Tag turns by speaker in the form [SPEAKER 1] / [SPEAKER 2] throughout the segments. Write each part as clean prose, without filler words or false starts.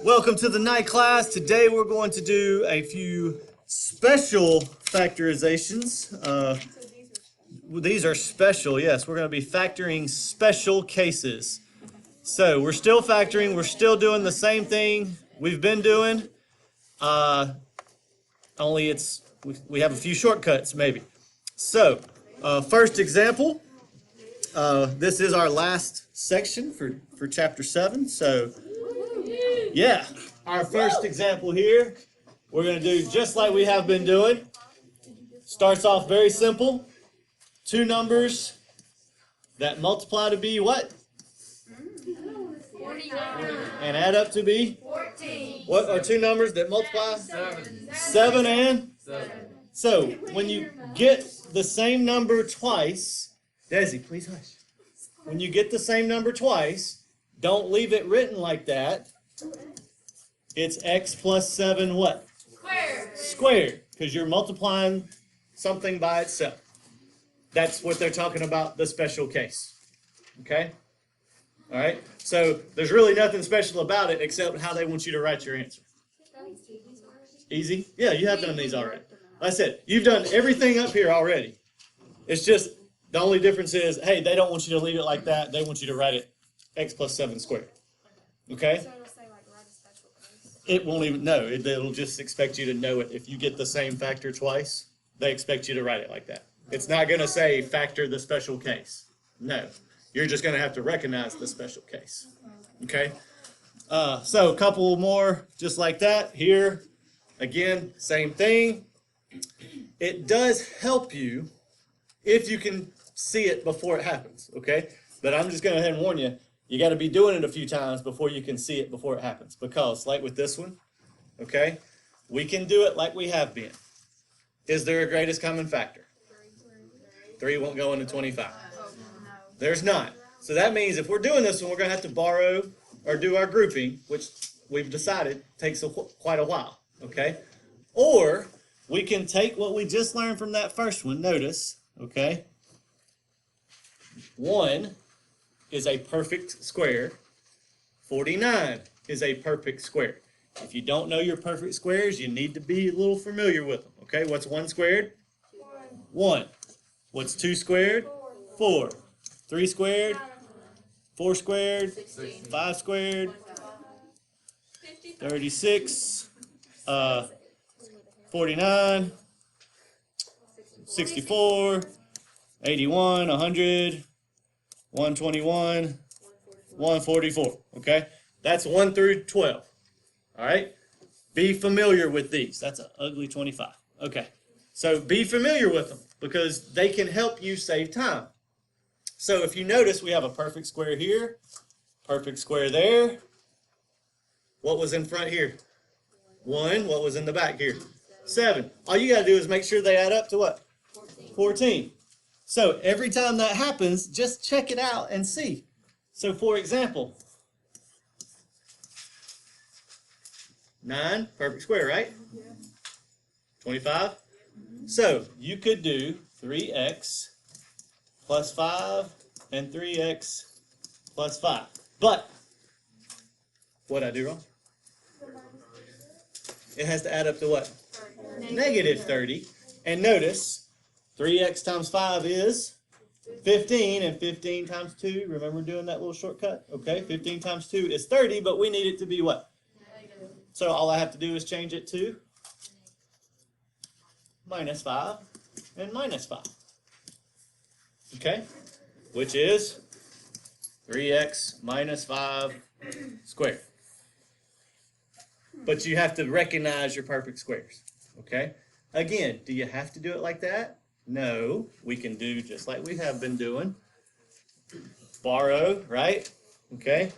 [SPEAKER 1] Welcome to the night class. Today we're going to do a few special factorizations. These are special, yes. We're going to be factoring special cases. So we're still factoring. We're still doing the same thing we've been doing. Only we have a few shortcuts maybe. So first example. This is our last section for chapter 7. So yeah, our first example here, we're going to do just like we have been doing. Starts off very simple. Two numbers that multiply to be what?
[SPEAKER 2] 49.
[SPEAKER 1] And add up to be?
[SPEAKER 2] 14.
[SPEAKER 1] What are two numbers that multiply? 7 and? 7. So when you get the same number twice, Desi, please hush. When you get the same number twice, don't leave it written like that. It's x plus 7 what?
[SPEAKER 2] Squared.
[SPEAKER 1] Squared, because you're multiplying something by itself. That's what they're talking about, the special case. Okay? All right? So there's really nothing special about it except how they want you to write your answer. Easy? Yeah, you have done these already. Like I said, you've done everything up here already. It's just the only difference is, hey, they don't want you to leave it like that. They want you to write it x plus 7 squared. Okay?
[SPEAKER 3] So it'll say like write a special case.
[SPEAKER 1] It won't even know. It'll just expect you to know it. If you get the same factor twice, they expect you to write it like that. It's not going to say factor the special case. No. You're just going to have to recognize the special case. Okay? So a couple more just like that. Here, again, same thing. It does help you if you can see it before it happens. Okay? But I'm just going to go ahead and warn you, you got to be doing it a few times before you can see it before it happens. Because, like with this one, okay, we can do it like we have been. Is there a greatest common factor? 3 won't go into 25. There's not. So that means if we're doing this one, we're going to have to borrow or do our grouping, which we've decided takes quite a while. Okay? Or we can take what we just learned from that first one. Notice, okay, 1 is a perfect square. 49 is a perfect square. If you don't know your perfect squares, you need to be a little familiar with them. Okay, what's 1 squared? 1. What's 2 squared? 4. 3 squared? 4 squared? 5 squared? 36. 49. 64. 81. 100. 121. 144. Okay? That's 1 through 12. All right? Be familiar with these. That's an ugly 25. Okay. So be familiar with them because they can help you save time. So if you notice, we have a perfect square here, perfect square there. What was in front here? 1. What was in the back here? 7. All you got to do is make sure they add up to what? 14. So every time that happens, just check it out and see. So for example, 9, perfect square, right? 25. So you could do 3x plus 5 and 3x plus 5. But what did I do wrong? It has to add up to what? Negative 30. And notice 3x times 5 is 15, and 15 times 2, remember doing that little shortcut? Okay, 15 times 2 is 30, but we need it to be what? So all I have to do is change it to minus 5 and minus 5. Okay? Which is 3x minus 5 squared. But you have to recognize your perfect squares. Okay? Again, do you have to do it like that? No. We can do just like we have been doing. Borrow, right? Okay?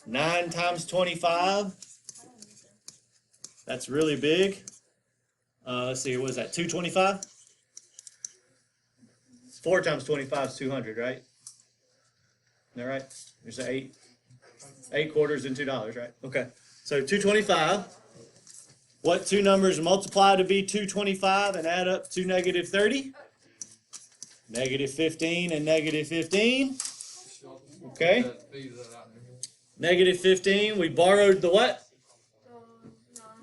[SPEAKER 1] 9 times 25. That's really big. Let's see, what is that, 225? 4 times 25 is 200, right? Is that right? There's an 8. 8 quarters and $2, right? Okay. So 225. What two numbers multiply to be 225 and add up to negative 30? Negative 15 and negative 15. Okay. Negative 15, we borrowed the what?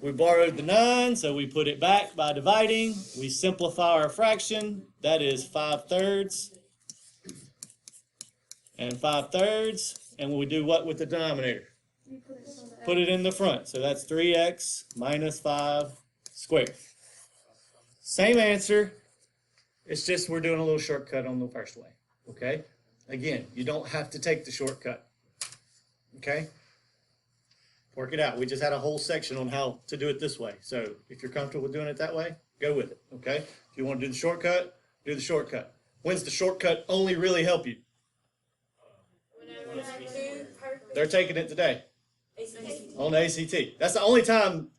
[SPEAKER 1] We borrowed the 9, so we put it back by dividing. We simplify our fraction. That is 5/3 and 5/3. And we do what with the denominator? Put it in the front. So that's 3x minus 5 squared. Same answer. It's just we're doing a little shortcut on the first way. Okay? Again, you don't have to take the shortcut. Okay? Work it out. We just had a whole section on how to do it this way. So if you're comfortable with doing it that way, go with it. Okay? If you want to do the shortcut, do the shortcut. When's the shortcut only really help you? They're taking it today. On the ACT. That's the only time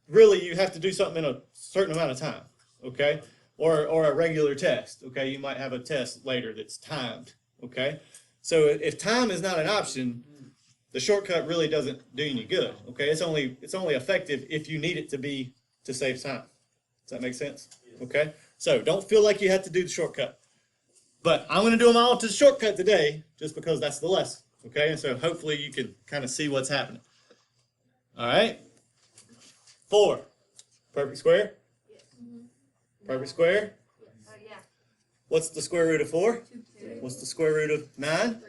[SPEAKER 1] really you have to do something in a certain amount of time. Okay? Or a regular test. Okay? You might have a test later that's timed. Okay? So if time is not an option, the shortcut really doesn't do any good. Okay? It's only effective if you need it to be to save time. Does that make sense? Okay? So don't feel like you have to do the shortcut. But I'm going to do them all to the shortcut today just because that's the lesson. Okay? And so hopefully you can kind of see what's happening. All right? 4. Perfect square? Perfect square?
[SPEAKER 3] Yeah.
[SPEAKER 1] What's the square root of 4? What's the square root of 9?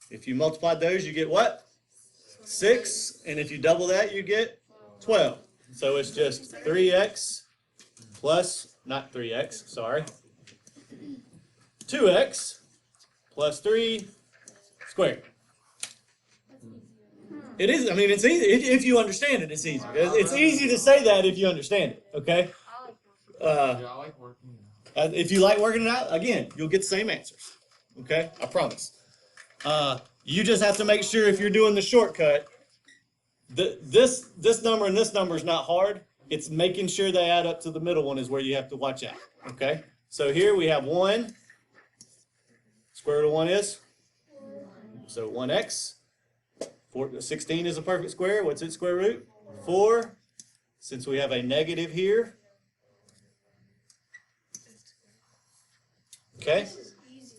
[SPEAKER 1] If you multiply those, you get what? 6. And if you double that, you get 12. So it's just 3x plus, not 3x, sorry, 2x plus 3 squared. It is, I mean, it's easy. If you understand it, it's easy. It's easy to say that if you understand it, okay?
[SPEAKER 2] I like working it out.
[SPEAKER 1] If you like working it out, again, you'll get the same answers, okay? I promise. You just have to make sure if you're doing the shortcut, this number and this number is not hard. It's making sure they add up to the middle one is where you have to watch out, okay? So here we have 1. Square root of 1 is? So 1x. 16 is a perfect square. What's its square root? 4. Since we have a negative here. Okay?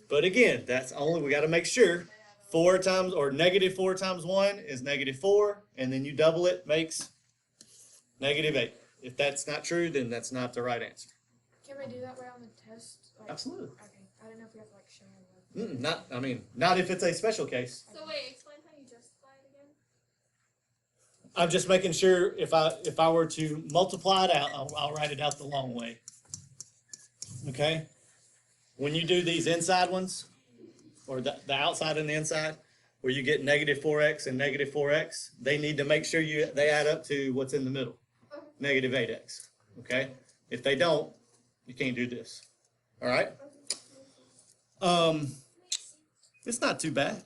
[SPEAKER 1] But again, that's only, we got to make sure 4 times, or negative 4 times 1 is negative 4, and then you double it, makes negative 8. If that's not true, then that's not the right answer.
[SPEAKER 3] Can we do that way on the test? Like,
[SPEAKER 1] Absolutely.
[SPEAKER 3] Okay. I don't know if we have to like show them.
[SPEAKER 1] Not if it's a special case.
[SPEAKER 4] So wait, explain how you justify it again.
[SPEAKER 1] I'm just making sure if I were to multiply it out, I'll write it out the long way. Okay? When you do these inside ones, or the outside and the inside, where you get negative 4x and negative 4x, they need to make sure they add up to what's in the middle, negative 8x. Okay? If they don't, you can't do this. All right? It's not too bad.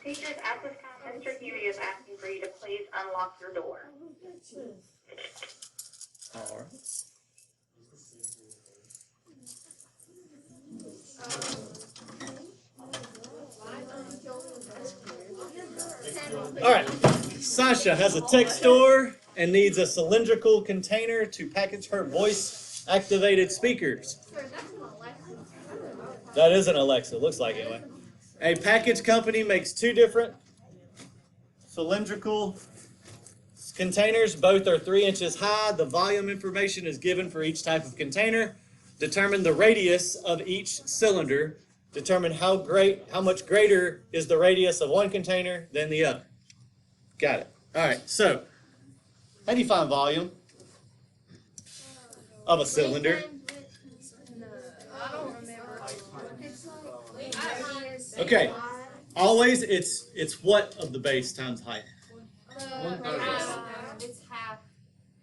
[SPEAKER 5] Teachers, at this time, Mr. Huey is asking for you to please unlock your door.
[SPEAKER 1] All right. All right. Sasha has a tech store and needs a cylindrical container to package her voice-activated speakers. That is an Alexa. Looks like it. Anyway. A package company makes 2 different cylindrical containers. Both are 3 inches high. The volume information is given for each type of container. Determine the radius of each cylinder. Determine how much greater is the radius of one container than the other. Got it. All right. So, how do you find volume of a cylinder?
[SPEAKER 3] I don't remember.
[SPEAKER 1] Okay. Always, it's what of the base times height.
[SPEAKER 3] It's half.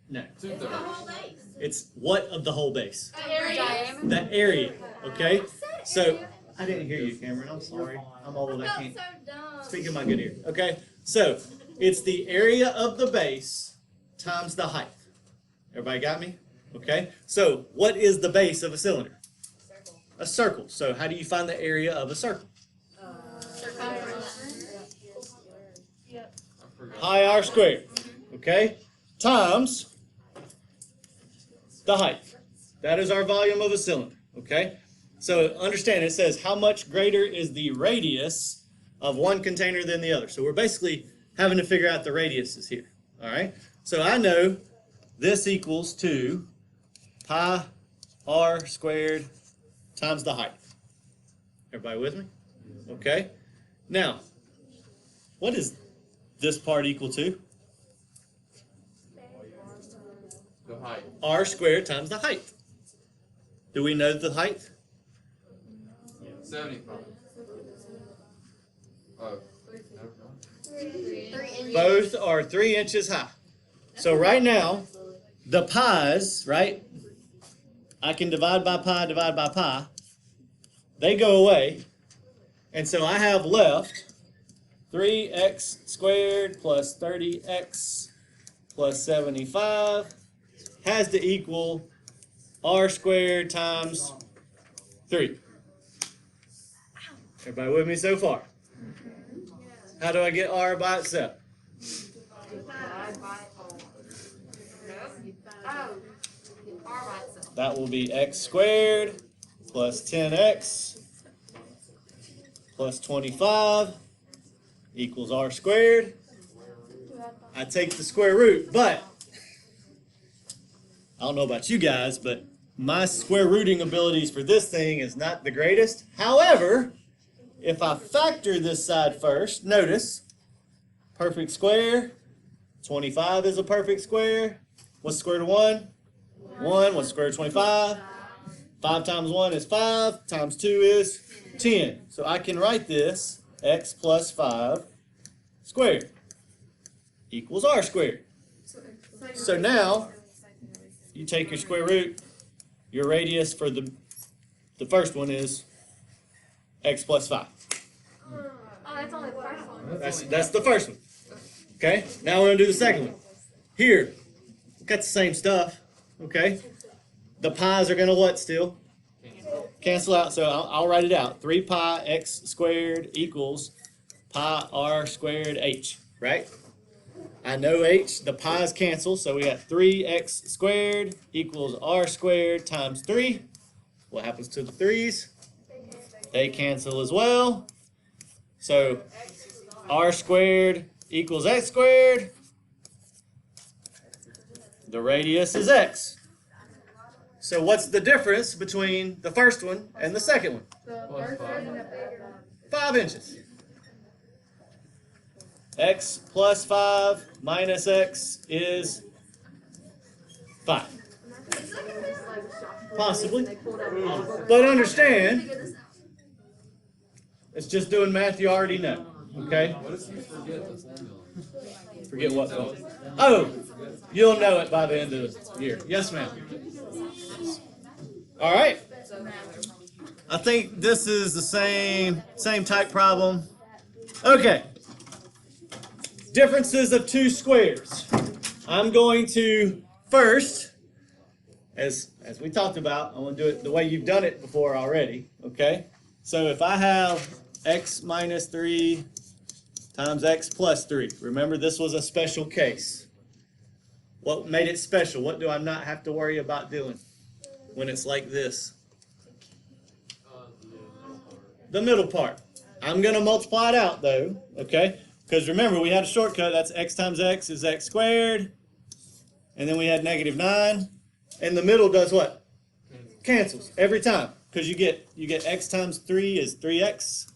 [SPEAKER 1] No.
[SPEAKER 2] 2/3.
[SPEAKER 1] It's what of the whole base.
[SPEAKER 3] Diameter.
[SPEAKER 1] The area. Okay. So I didn't hear you, Cameron. I'm sorry. I'm old. I can't speak in my good ear. Okay. So it's the area of the base times the height. Everybody got me? Okay. So what is the base of a cylinder? A circle. So how do you find the area of a circle? Pi r squared. Okay. Times the height. That is our volume of a cylinder. Okay. So understand it says how much greater is the radius of one container than the other. So we're basically having to figure out the radiuses here. All right, so I know this equals to pi r squared times the height. Everybody with me? Okay. Now, what is this part equal to?
[SPEAKER 2] The height.
[SPEAKER 1] R squared times the height. Do we know the height?
[SPEAKER 2] 75. Oh.
[SPEAKER 1] Both are 3 inches high. So right now, the pi's, right? I can divide by pi. They go away. And so I have left 3x squared plus 30x plus 75 has to equal r squared times 3. Everybody with me so far? How do I get r by itself? That will be x squared plus 10x plus 25 equals r squared. I take the square root, but I don't know about you guys, but my square rooting abilities for this thing is not the greatest. However, if I factor this side first, notice, perfect square, 25 is a perfect square. What's the square root of 1? 1. What's the square root of 25? 5 times 1 is 5, times 2 is 10. So I can write this, x plus 5 squared equals r squared. So now, you take your square root, your radius for the first one is x plus 5.
[SPEAKER 3] Oh, that's only the first one.
[SPEAKER 1] That's the first one. Okay, now we're going to do the second one. Here, we've got the same stuff. Okay, the pi's are going to what still? Cancel out, so I'll write it out. 3 pi x squared equals pi r squared h, right? I know h, the pi's cancel, so we got 3x squared equals r squared times 3. What happens to the 3's? They cancel as well. So r squared equals x squared. The radius is x. So what's the difference between the first one and the second one?
[SPEAKER 3] The first one and the bigger.
[SPEAKER 1] 5 inches. X plus 5 minus x is 5. Possibly. But understand, it's just doing math you already know. Okay?
[SPEAKER 2] What if you forget the formula?
[SPEAKER 1] Forget what one? Oh, you'll know it by the end of the year. Yes, ma'am. All right. I think this is the same type problem. Okay. Differences of two squares. I'm going to first, as we talked about, I'm going to do it the way you've done it before already. Okay. So if I have x minus 3 times x plus 3. Remember, this was a special case. What made it special? What do I not have to worry about doing when it's like this? The middle part. I'm going to multiply it out, though, okay? Because remember, we had a shortcut. That's x times x is x squared. And then we had negative 9. And the middle does what? Cancels every time. Because you get x times 3 is 3x.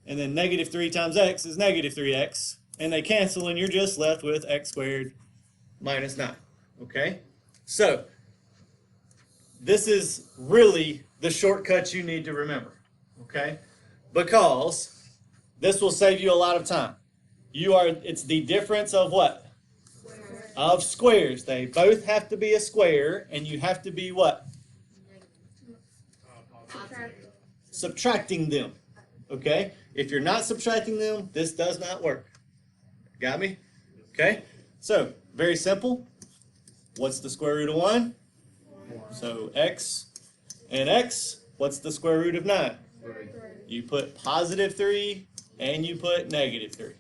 [SPEAKER 1] And then negative 3 times x is negative 3x. And they cancel, and you're just left with x squared minus 9. Okay? So, this is really the shortcut you need to remember. Okay? Because this will save you a lot of time. It's the difference of what?
[SPEAKER 3] Square.
[SPEAKER 1] Of squares. They both have to be a square, and you have to be what? Subtracting them. Okay? If you're not subtracting them, this does not work. Got me? Okay? So, very simple. What's the square root of 1? So, x and x. What's the square root of 9? You put positive 3 and you put negative 3.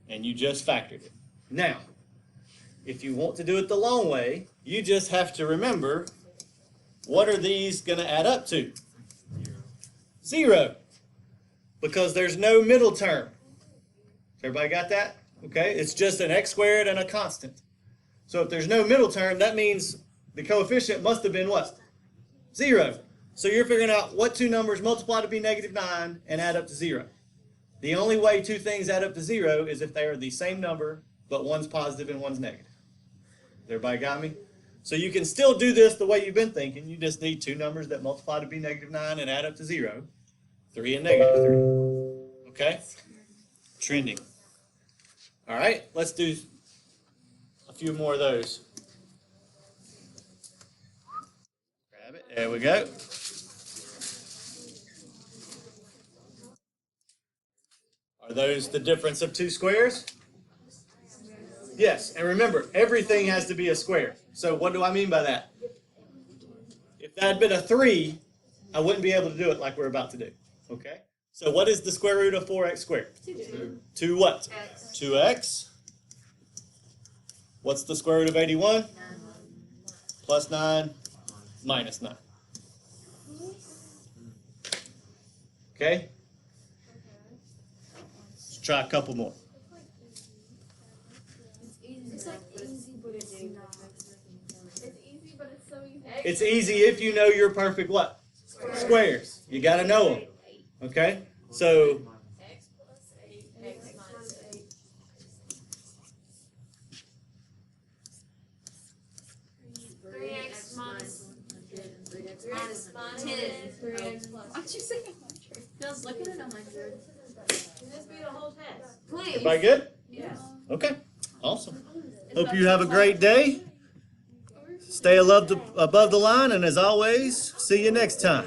[SPEAKER 1] And you just factored it. Now, if you want to do it the long way, you just have to remember, what are these going to add up to? 0. Because there's no middle term. Everybody got that? Okay, it's just an x squared and a constant. So if there's no middle term, that means the coefficient must have been what? 0. So you're figuring out what two numbers multiply to be -9 and add up to 0. The only way two things add up to 0 is if they are the same number, but one's positive and one's negative. Everybody got me? So you can still do this the way you've been thinking. You just need two numbers that multiply to be -9 and add up to 0. 3 and -3. Okay? Trending. All right, let's do a few more of those. Grab it. There we go. Are those the difference of two squares? Yes, and remember, everything has to be a square. So what do I mean by that? If that had been a 3, I wouldn't be able to do it like we're about to do. Okay? So what is the square root of 4x squared? 2 what? 2x. What's the square root of 81? Plus 9 minus 9. Okay? Let's try a couple more.
[SPEAKER 3] It's like easy, but it's not. It's easy, but it's so easy.
[SPEAKER 1] It's easy if you know your perfect what? Squares. You got to know them. Okay? So
[SPEAKER 4] X plus 8, X minus 8. 3x minus 10. 3x plus.
[SPEAKER 3] Why'd you say 100?
[SPEAKER 4] I was looking at 100. Can this be the whole test?
[SPEAKER 3] Please.
[SPEAKER 1] everybody good?
[SPEAKER 4] Yes.
[SPEAKER 1] Okay. Awesome. Hope you have a great day. Stay above the line, and as always, see you next time.